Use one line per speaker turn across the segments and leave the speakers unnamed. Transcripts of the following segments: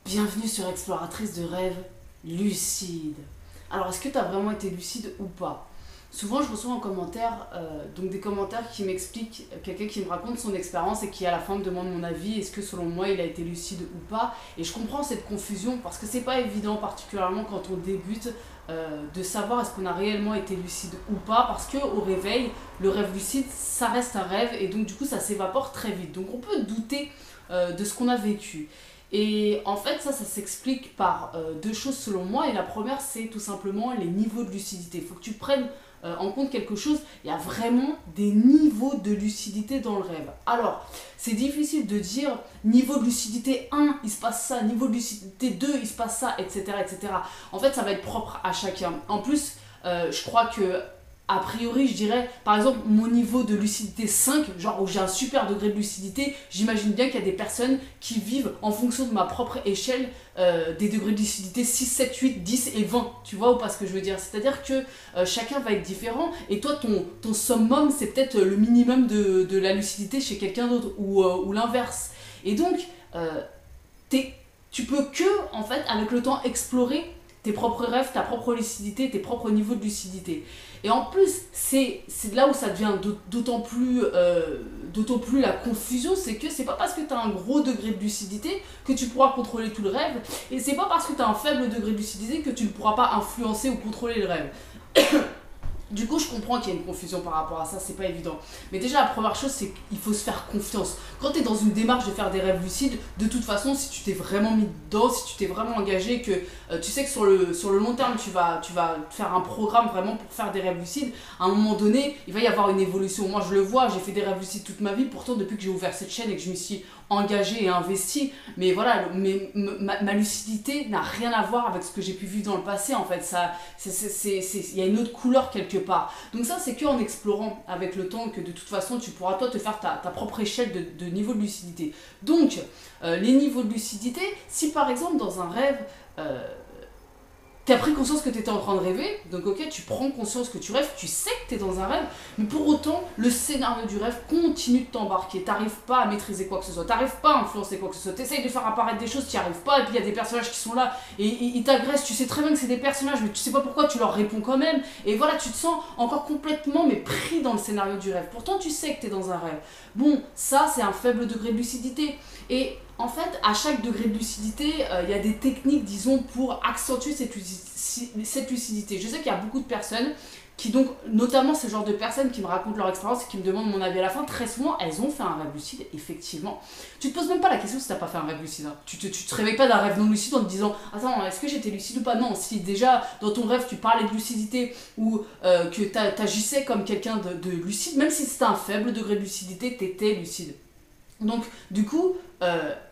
Bienvenue sur Exploratrice de rêves lucide. Alors, est-ce que tu as vraiment été lucide ou pas? Souvent, je reçois en commentaire donc des commentaires qui m'expliquent, quelqu'un qui me raconte son expérience et qui à la fin me demande mon avis, est-ce que selon moi il a été lucide ou pas. Et je comprends cette confusion parce que c'est pas évident, particulièrement quand on débute, de savoir est-ce qu'on a réellement été lucide ou pas, parce que au réveil, le rêve lucide, ça reste un rêve et donc du coup ça s'évapore très vite. Donc on peut douter de ce qu'on a vécu. Et en fait, ça s'explique par deux choses selon moi. Et la première, c'est tout simplement les niveaux de lucidité. Il faut que tu prennes en compte quelque chose. Il y a vraiment des niveaux de lucidité dans le rêve. Alors, c'est difficile de dire niveau de lucidité 1, il se passe ça, niveau de lucidité 2, il se passe ça, etc. etc. En fait, ça va être propre à chacun. En plus, je crois que a priori, je dirais, par exemple, mon niveau de lucidité 5, genre où j'ai un super degré de lucidité, j'imagine bien qu'il y a des personnes qui vivent en fonction de ma propre échelle des degrés de lucidité 6, 7, 8, 10 et 20. Tu vois ou pas ce que je veux dire? C'est-à-dire que chacun va être différent et toi, ton summum, c'est peut-être le minimum de la lucidité chez quelqu'un d'autre ou l'inverse. Et donc, tu peux que, en fait, avec le temps, explorer tes propres rêves, ta propre lucidité, tes propres niveaux de lucidité. Et en plus, c'est là où ça devient d'autant plus la confusion, c'est que c'est pas parce que tu as un gros degré de lucidité que tu pourras contrôler tout le rêve, et c'est pas parce que tu as un faible degré de lucidité que tu ne pourras pas influencer ou contrôler le rêve. Du coup, je comprends qu'il y a une confusion par rapport à ça, c'est pas évident. Mais déjà, la première chose, c'est qu'il faut se faire confiance. Quand tu es dans une démarche de faire des rêves lucides, de toute façon, si tu t'es vraiment mis dedans, si tu t'es vraiment engagé, que tu sais que sur le long terme, tu vas faire un programme vraiment pour faire des rêves lucides, à un moment donné, il va y avoir une évolution. Moi, je le vois, j'ai fait des rêves lucides toute ma vie, pourtant, depuis que j'ai ouvert cette chaîne et que je me suis engagé et investi, mais voilà, ma lucidité n'a rien à voir avec ce que j'ai pu vivre dans le passé, en fait. Il y a une autre couleur quelque part. Donc ça, c'est qu'en explorant avec le temps que de toute façon, tu pourras toi te faire ta propre échelle de niveau de lucidité. Donc, les niveaux de lucidité, si par exemple dans un rêve, tu as pris conscience que tu étais en train de rêver, donc ok, tu prends conscience que tu rêves, tu sais que tu es dans un rêve, mais pour autant, le scénario du rêve continue de t'embarquer. Tu n'arrives pas à maîtriser quoi que ce soit, tu n'arrives pas à influencer quoi que ce soit, tu essayes de faire apparaître des choses, tu n'y arrives pas, et puis il y a des personnages qui sont là, et ils t'agressent, tu sais très bien que c'est des personnages, mais tu sais pas pourquoi, tu leur réponds quand même, et voilà, tu te sens encore complètement mais pris dans le scénario du rêve. Pourtant, tu sais que tu es dans un rêve. Bon, ça, c'est un faible degré de lucidité. Et en fait, à chaque degré de lucidité, il y a des techniques, disons, pour accentuer cette lucidité. Je sais qu'il y a beaucoup de personnes qui, donc, notamment ce genre de personnes qui me racontent leur expérience et qui me demandent mon avis à la fin, très souvent, elles ont fait un rêve lucide, effectivement. Tu te poses même pas la question si t'as pas fait un rêve lucide. Hein. Tu te réveilles pas d'un rêve non lucide en te disant « Attends, est-ce que j'étais lucide ou pas ?» Non, si déjà, dans ton rêve, tu parlais de lucidité ou que t'agissais comme quelqu'un de lucide, même si c'était un faible degré de lucidité, t'étais lucide. Donc, du coup,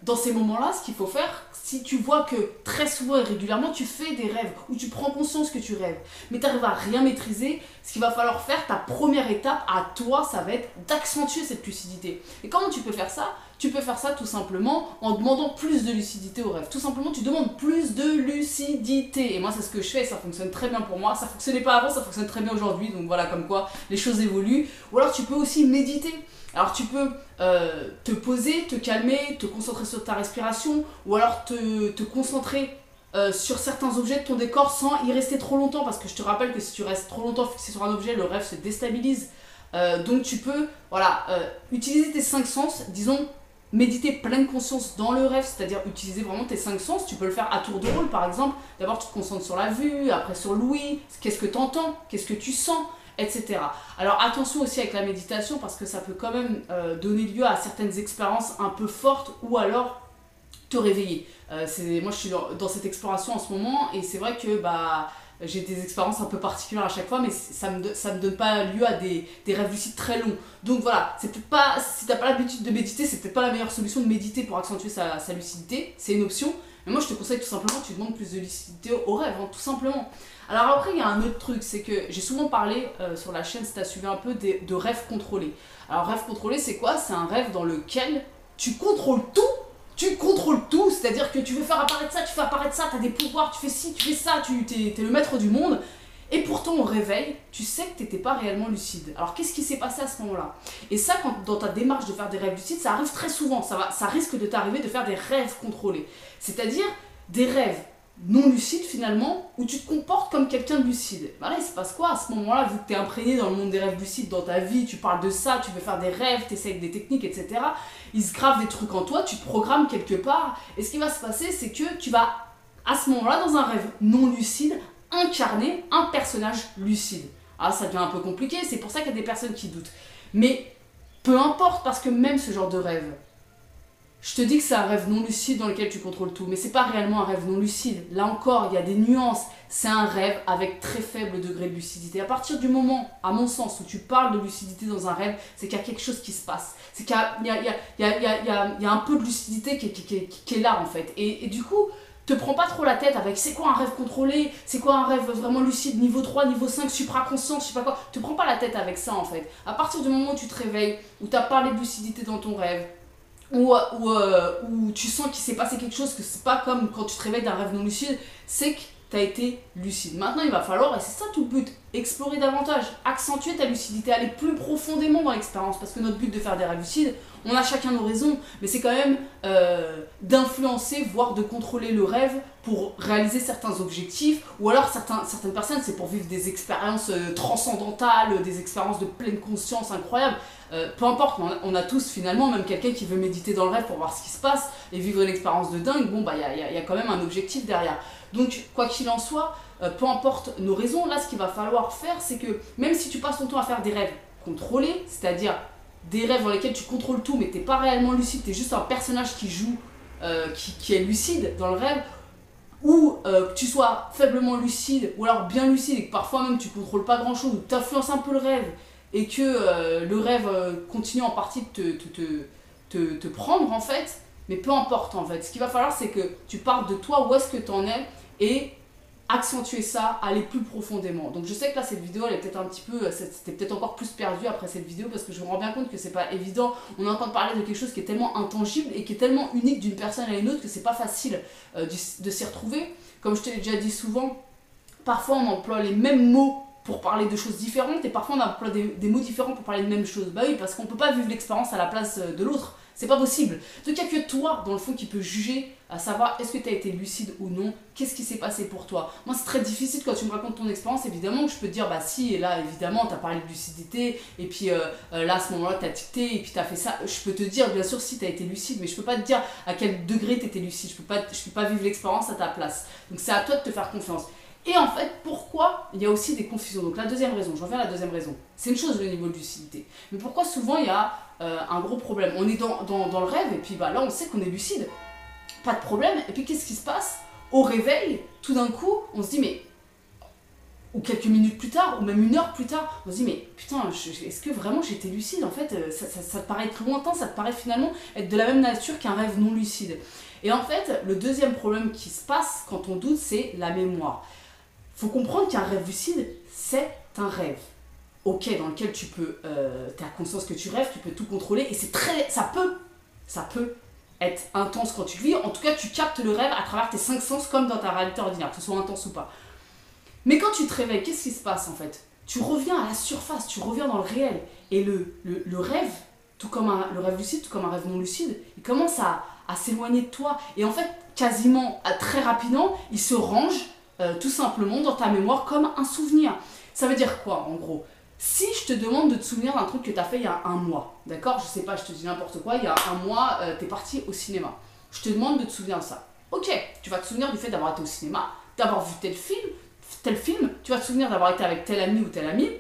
dans ces moments-là, ce qu'il faut faire, si tu vois que très souvent et régulièrement, tu fais des rêves, ou tu prends conscience que tu rêves, mais tu n'arrives à rien maîtriser, ce qu'il va falloir faire, ta première étape à toi, ça va être d'accentuer cette lucidité. Et comment tu peux faire ça? Tu peux faire ça tout simplement en demandant plus de lucidité au rêve. Tout simplement, tu demandes plus de lucidité. Et moi, c'est ce que je fais et ça fonctionne très bien pour moi. Ça fonctionnait pas avant, ça fonctionne très bien aujourd'hui. Donc voilà, comme quoi les choses évoluent. Ou alors, tu peux aussi méditer. Alors tu peux te poser, te calmer, te concentrer sur ta respiration, ou alors te concentrer sur certains objets de ton décor sans y rester trop longtemps, parce que je te rappelle que si tu restes trop longtemps fixé sur un objet, le rêve se déstabilise. Donc tu peux utiliser tes 5 sens, disons, méditer pleine conscience dans le rêve, c'est-à-dire utiliser vraiment tes 5 sens. Tu peux le faire à tour de rôle, par exemple. D'abord tu te concentres sur la vue, après sur l'ouïe, qu'est-ce que tu entends, qu'est-ce que tu sens, etc. Alors attention aussi avec la méditation, parce que ça peut quand même donner lieu à certaines expériences un peu fortes, ou alors te réveiller. Moi je suis dans cette exploration en ce moment, et c'est vrai que j'ai des expériences un peu particulières à chaque fois, mais ça me donne pas lieu à des rêves lucides très longs. Donc voilà, c'est peut-être pas, si t'as pas l'habitude de méditer, c'est peut-être pas la meilleure solution de méditer pour accentuer sa lucidité, c'est une option. Mais moi je te conseille tout simplement, tu demandes plus de lucidité au rêve, hein, tout simplement. Alors après il y a un autre truc, c'est que j'ai souvent parlé sur la chaîne, si tu as suivi un peu, de rêves contrôlés. Alors rêve contrôlé c'est quoi? C'est un rêve dans lequel tu contrôles tout, c'est-à-dire que tu veux faire apparaître ça, tu fais apparaître ça, tu as des pouvoirs, tu fais ci, tu fais ça, tu es le maître du monde. Et pourtant, au réveil, tu sais que tu n'étais pas réellement lucide. Alors, qu'est-ce qui s'est passé à ce moment-là? Et ça, quand, dans ta démarche de faire des rêves lucides, ça arrive très souvent. Ça risque de t'arriver de faire des rêves contrôlés. C'est-à-dire des rêves non lucides, finalement, où tu te comportes comme quelqu'un de lucide. Ben là, il se passe quoi à ce moment-là, vu que tu es imprégné dans le monde des rêves lucides, dans ta vie, tu parles de ça, tu veux faire des rêves, tu essaies avec des techniques, etc. Il se grave des trucs en toi, tu te programmes quelque part. Et ce qui va se passer, c'est que tu vas, à ce moment-là, dans un rêve non lucide, incarner un personnage lucide. Ah, ça devient un peu compliqué, c'est pour ça qu'il y a des personnes qui doutent. Mais peu importe, parce que même ce genre de rêve, je te dis que c'est un rêve non lucide dans lequel tu contrôles tout, mais c'est pas réellement un rêve non lucide. Là encore, il y a des nuances. C'est un rêve avec très faible degré de lucidité. À partir du moment, à mon sens, où tu parles de lucidité dans un rêve, c'est qu'il y a quelque chose qui se passe. C'est qu'il y a un peu de lucidité qui est là, en fait. Et du coup, te prends pas trop la tête avec c'est quoi un rêve contrôlé, c'est quoi un rêve vraiment lucide, niveau 3, niveau 5, supraconscient, je sais pas quoi. Te prends pas la tête avec ça, en fait. À partir du moment où tu te réveilles, où tu as parlé de lucidité dans ton rêve, où tu sens qu'il s'est passé quelque chose, que c'est pas comme quand tu te réveilles d'un rêve non lucide, c'est que tu as été lucide. Maintenant, il va falloir, et c'est ça tout le but, explorer davantage, accentuer ta lucidité, aller plus profondément dans l'expérience, parce que notre but de faire des rêves lucides, on a chacun nos raisons, mais c'est quand même d'influencer, voire de contrôler le rêve pour réaliser certains objectifs, ou alors certaines personnes, c'est pour vivre des expériences transcendantales, des expériences de pleine conscience incroyables. Peu importe, on a tous finalement, même quelqu'un qui veut méditer dans le rêve pour voir ce qui se passe et vivre une expérience de dingue, bon bah il y a quand même un objectif derrière. Donc quoi qu'il en soit, peu importe nos raisons, là ce qu'il va falloir faire, c'est que même si tu passes ton temps à faire des rêves contrôlés, c'est-à-dire des rêves dans lesquels tu contrôles tout mais t'es pas réellement lucide, t'es juste un personnage qui joue, qui est lucide dans le rêve, ou que tu sois faiblement lucide, ou alors bien lucide et que parfois même tu contrôles pas grand chose, ou que tu influences un peu le rêve, et que le rêve continue en partie de te prendre en fait, mais peu importe en fait. Ce qu'il va falloir c'est que tu parles de toi, où est-ce que tu en es, et accentuer ça, aller plus profondément. Donc je sais que là cette vidéo elle est peut-être un petit peu, c'était peut-être encore plus perdu après cette vidéo parce que je me rends bien compte que c'est pas évident. On est en train de parler de quelque chose qui est tellement intangible et qui est tellement unique d'une personne à une autre que c'est pas facile de s'y retrouver. Comme je te l'ai déjà dit souvent, parfois on emploie les mêmes mots pour parler de choses différentes et parfois on emploie des mots différents pour parler de même chose. Bah oui, parce qu'on peut pas vivre l'expérience à la place de l'autre. C'est pas possible. Donc il n'y a que toi, dans le fond, qui peut juger, à savoir est-ce que tu as été lucide ou non, qu'est-ce qui s'est passé pour toi. Moi, c'est très difficile quand tu me racontes ton expérience, évidemment, que je peux te dire, bah si, et là, évidemment, tu as parlé de lucidité, et puis là, à ce moment-là, tu as dicté, et puis tu as fait ça. Je peux te dire, bien sûr, si tu as été lucide, mais je peux pas te dire à quel degré tu étais lucide. Je peux pas vivre l'expérience à ta place. Donc c'est à toi de te faire confiance. Et en fait, pourquoi il y a aussi des confusions? Donc la deuxième raison, je reviens à la deuxième raison. C'est une chose, le niveau de lucidité. Mais pourquoi souvent il y a un gros problème? On est dans le rêve et puis bah, là on sait qu'on est lucide. Pas de problème. Et puis qu'est-ce qui se passe? Au réveil, tout d'un coup, on se dit mais... Ou quelques minutes plus tard, ou même une heure plus tard, on se dit mais putain, est-ce que vraiment j'étais lucide? En fait, ça te paraît être lointain, ça te paraît finalement être de la même nature qu'un rêve non lucide. Et en fait, le deuxième problème qui se passe quand on doute, c'est la mémoire. Faut comprendre qu'un rêve lucide, c'est un rêve. Ok, dans lequel tu peux, tu as conscience que tu rêves, tu peux tout contrôler, et c'est très, ça peut être intense quand tu le vis. En tout cas, tu captes le rêve à travers tes 5 sens, comme dans ta réalité ordinaire, que ce soit intense ou pas. Mais quand tu te réveilles, qu'est-ce qui se passe en fait? Tu reviens à la surface, tu reviens dans le réel, et le rêve, tout comme le rêve lucide, tout comme un rêve non lucide, il commence à s'éloigner de toi, et en fait, quasiment, très rapidement, il se range tout simplement dans ta mémoire comme un souvenir. Ça veut dire quoi en gros? Si je te demande de te souvenir d'un truc que tu as fait il y a un mois, d'accord? Je sais pas, je te dis n'importe quoi, il y a un mois, tu es parti au cinéma. Je te demande de te souvenir de ça. Ok, tu vas te souvenir du fait d'avoir été au cinéma, d'avoir vu tel film, tu vas te souvenir d'avoir été avec tel ami ou tel ami,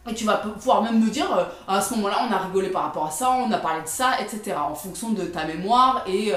et tu vas pouvoir même me dire, à ce moment-là, on a rigolé par rapport à ça, on a parlé de ça, etc. En fonction de ta mémoire et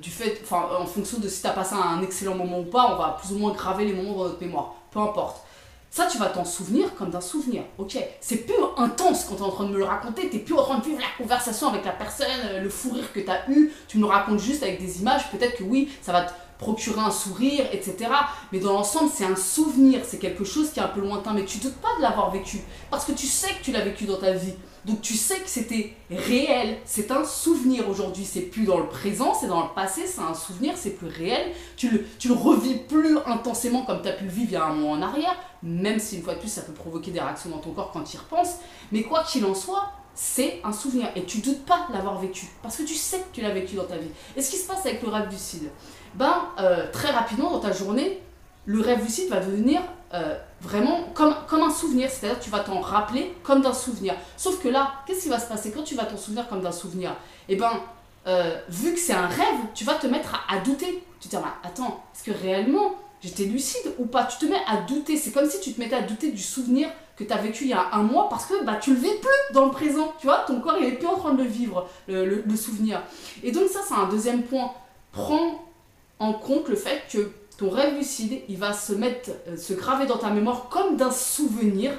du fait, enfin, en fonction de si tu as passé un excellent moment ou pas, on va plus ou moins graver les moments dans notre mémoire. Peu importe. Ça, tu vas t'en souvenir comme d'un souvenir, ok? C'est plus intense quand tu es en train de me le raconter, tu n'es plus en train de vivre la conversation avec la personne, le fou rire que tu as eu, tu me le racontes juste avec des images, peut-être que oui, ça va te procurer un sourire, etc. Mais dans l'ensemble, c'est un souvenir, c'est quelque chose qui est un peu lointain, mais tu ne doutes pas de l'avoir vécu, parce que tu sais que tu l'as vécu dans ta vie. Donc tu sais que c'était réel, c'est un souvenir aujourd'hui, c'est plus dans le présent, c'est dans le passé, c'est un souvenir, c'est plus réel. Tu le revis plus intensément comme tu as pu le vivre il y a un mois en arrière, même si une fois de plus ça peut provoquer des réactions dans ton corps quand tu y repenses. Mais quoi qu'il en soit, c'est un souvenir et tu doutes pas de l'avoir vécu parce que tu sais que tu l'as vécu dans ta vie. Et ce qui se passe avec le rêve lucide, très rapidement dans ta journée, le rêve lucide va devenir vraiment comme un souvenir, c'est-à-dire que tu vas t'en rappeler comme d'un souvenir. Sauf que là, qu'est-ce qui va se passer quand tu vas t'en souvenir comme d'un souvenir? Vu que c'est un rêve, tu vas te mettre à douter. Tu te dis, attends, est-ce que réellement j'étais lucide ou pas? Tu te mets à douter, c'est comme si tu te mettais à douter du souvenir que tu as vécu il y a un mois parce que tu le vis plus dans le présent, tu vois, ton corps il est plus en train de le vivre, le souvenir. Et donc ça, c'est un deuxième point. Prends en compte le fait que ton rêve lucide, il va se graver dans ta mémoire comme d'un souvenir.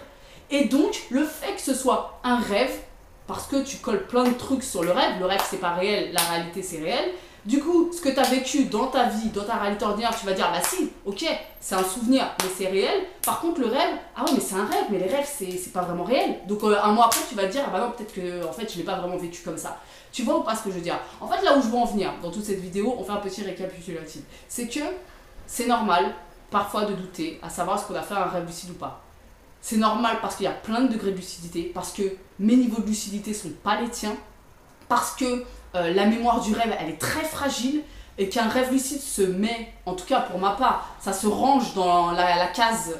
Et donc, le fait que ce soit un rêve, parce que tu colles plein de trucs sur le rêve c'est pas réel, la réalité c'est réel. Du coup, ce que tu as vécu dans ta vie, dans ta réalité ordinaire, tu vas dire, bah si, ok, c'est un souvenir, mais c'est réel. Par contre, le rêve, ah ouais, mais c'est un rêve, mais les rêves, c'est pas vraiment réel. Donc, un mois après, tu vas te dire, ah bah non, peut-être que, en fait, je l'ai pas vraiment vécu comme ça. Tu vois ou pas ce que je veux dire? En fait, là où je veux en venir, dans toute cette vidéo, on fait un petit récapitulatif. C'est que c'est normal, parfois, de douter, à savoir ce qu'on a fait un rêve lucide ou pas. C'est normal parce qu'il y a plein de degrés de lucidité, parce que mes niveaux de lucidité sont pas les tiens, parce que la mémoire du rêve, elle est très fragile, et qu'un rêve lucide se met, en tout cas pour ma part, ça se range dans la case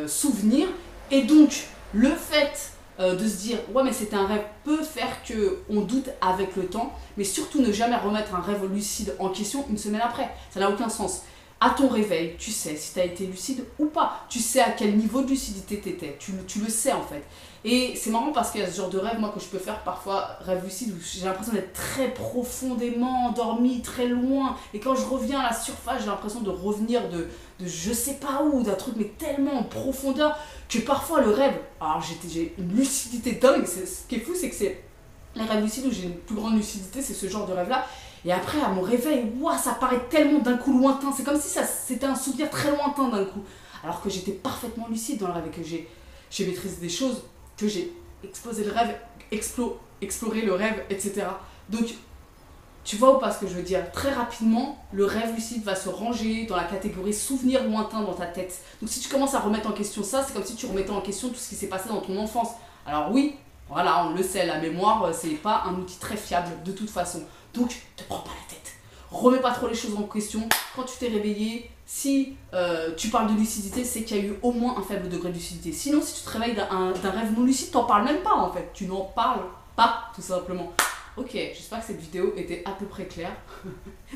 souvenir, et donc le fait de se dire ouais mais c'était un rêve peut faire qu'on doute avec le temps, mais surtout ne jamais remettre un rêve lucide en question une semaine après, ça n'a aucun sens. À ton réveil, tu sais si tu as été lucide ou pas, tu sais à quel niveau de lucidité tu étais, tu le sais en fait. Et c'est marrant parce qu'il y a ce genre de rêve moi que je peux faire parfois, rêve lucide, où j'ai l'impression d'être très profondément endormi, très loin, et quand je reviens à la surface, j'ai l'impression de revenir de je sais pas où, d'un truc mais tellement en profondeur que parfois le rêve, alors j'ai une lucidité dingue, ce qui est fou c'est que c'est les rêves lucides où j'ai une plus grande lucidité, c'est ce genre de rêve là. Et après, à mon réveil, wow, ça paraît tellement d'un coup lointain. C'est comme si c'était un souvenir très lointain d'un coup. Alors que j'étais parfaitement lucide dans le rêve et que j'ai maîtrisé des choses, que j'ai explosé le rêve, exploré le rêve, etc. Donc, tu vois ou pas ce que je veux dire? Très rapidement, le rêve lucide va se ranger dans la catégorie souvenir lointain dans ta tête. Donc, si tu commences à remettre en question ça, c'est comme si tu remettais en question tout ce qui s'est passé dans ton enfance. Alors oui, voilà, on le sait, la mémoire, c'est pas un outil très fiable de toute façon. Donc, te prends pas la tête. Remets pas trop les choses en question. Quand tu t'es réveillé, si tu parles de lucidité, c'est qu'il y a eu au moins un faible degré de lucidité. Sinon, si tu te réveilles d'un rêve non lucide, t'en parles même pas en fait. Tu n'en parles pas, tout simplement. Ok, j'espère que cette vidéo était à peu près claire.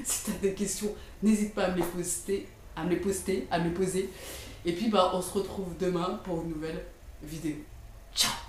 Si tu as des questions, n'hésite pas à me les poser. Et puis, on se retrouve demain pour une nouvelle vidéo. Ciao!